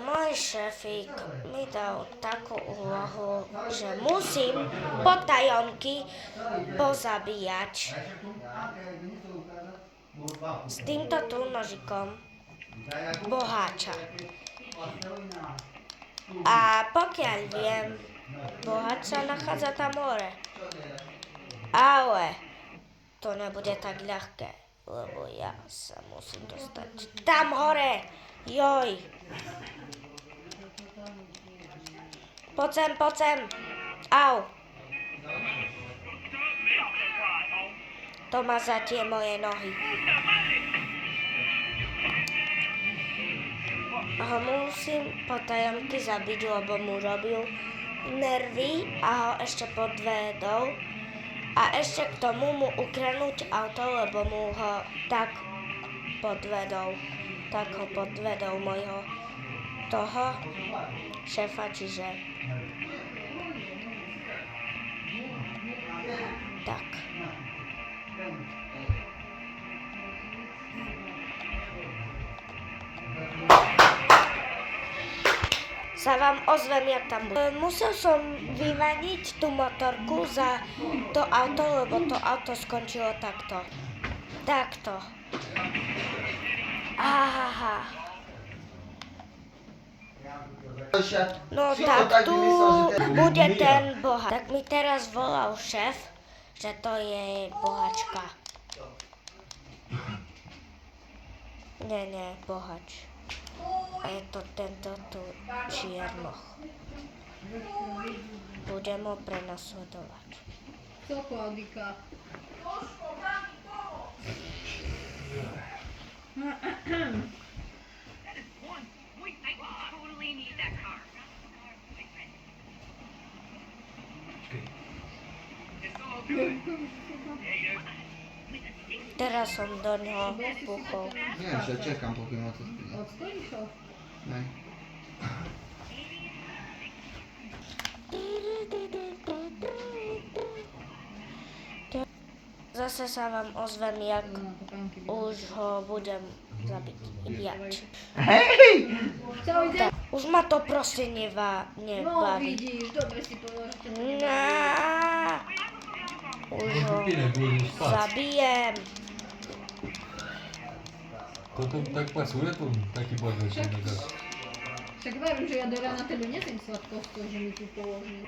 Môj šéfik mi dal takú úlohu, že musím potajomky pozabíjať s týmto tu nožikom boháča. A pokiaľ viem, boháč sa nachádza tam hore. Ale to nebude tak ľahké, lebo ja sa musím dostať tam hore. Joj. Poď sem. Au. To ma za tie moje nohy. A ho musím potajomky zabiť, lebo mu robil nervy a ho ešte podvedol. A ešte k tomu mu ukradnúť auto, lebo mu ho tak podvedol. Tak ho podvedol môjho toho šéfa, čiže tak. Sa vám ozvem, jak tam bude. Musel som vymaniť tú motorku za to auto, lebo to auto skončilo takto. Takto. Aha. No tak tu bude ten boháč. Tak mi teraz volal šéf, že to je boháčka. Nie, boháč. A je to tento tu čiernoch. Budem ho prenasledovať. Co, Klaudika? Teraz som do ňoho puchol. Nie, že čekám, pokým ma to spíne. Odstojíš ho? Ne. Zase sa vám ozvem, jak už ho budem zabíjať. Hej! Co, ide? Už ma to proste No nebaví. vidíš, dobre si povedal, že to Už ho zabijem. Toto tak pasuje, to taký povedal, že Však viem, že ja do rána tebe nesem sladkosti, že mi tu položím.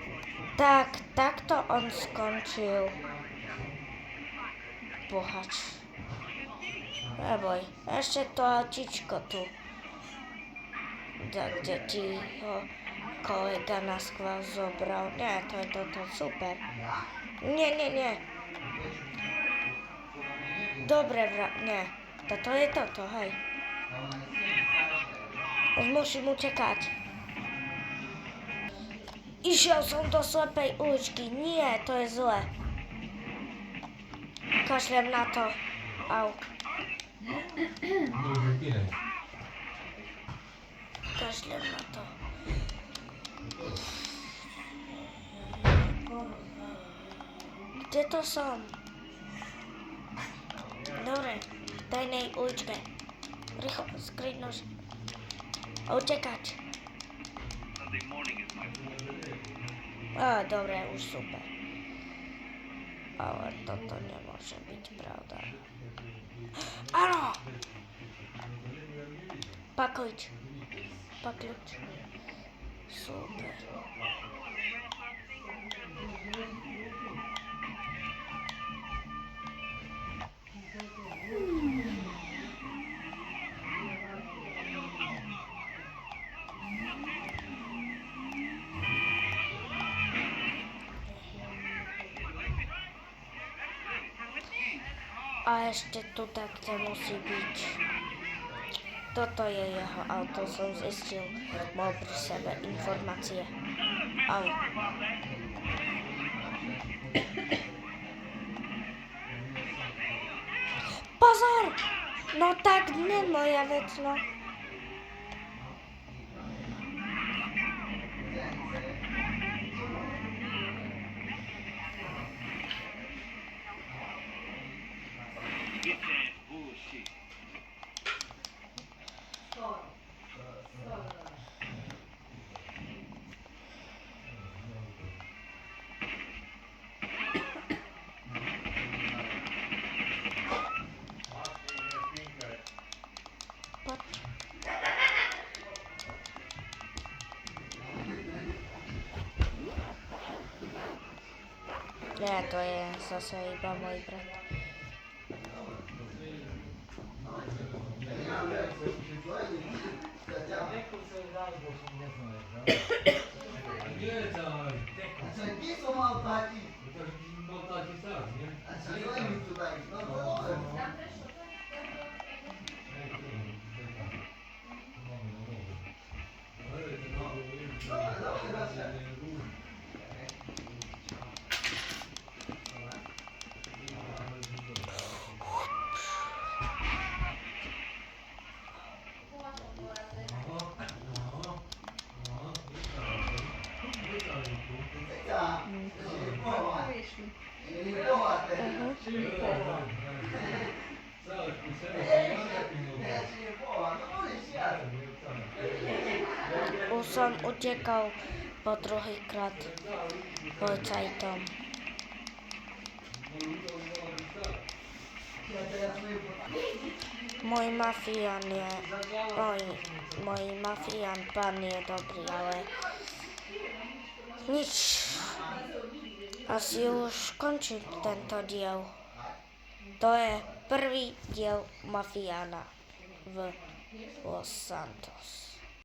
Tak, takto on skončil. Bohač. Neboj, ešte to autičko tu. Kde ti ho kolega naskval zobral. Nie, to je toto, super. Nie. Dobre, nie. Toto je toto, hej. Už musím utekať. Išiel som do slepej uličky. Nie, to je zle. Kašlem na to. Au. Kašlem na to. Kde to som? Dobre, v tajnej uličke. Rýchlo, skryť nož. A utekať. Dobre, už super. Ale toto nemôže byť pravda. Áno! Paklič. Super. A ešte tu takto musí byť. Toto je jeho auto, som zistil. Mal pri sebe informácie. Au. Pozor! No tak nie moja vec, no. chyba. Nie, to jest zase chyba mój brat. Nie, tak. A co, nie są małpaki? To tak Bałtaki tak, nie? A co oni tutaj? No to ja. Wyszli. Nie poła te. Ja się nie poła. No możesz jadł. Uson uciekał po druhý krát policajtom. Mój mafian je, mój mafian pan je dobrý, ale nic. Asi už končím tento diel. To je prvý diel mafiána v Los Santos.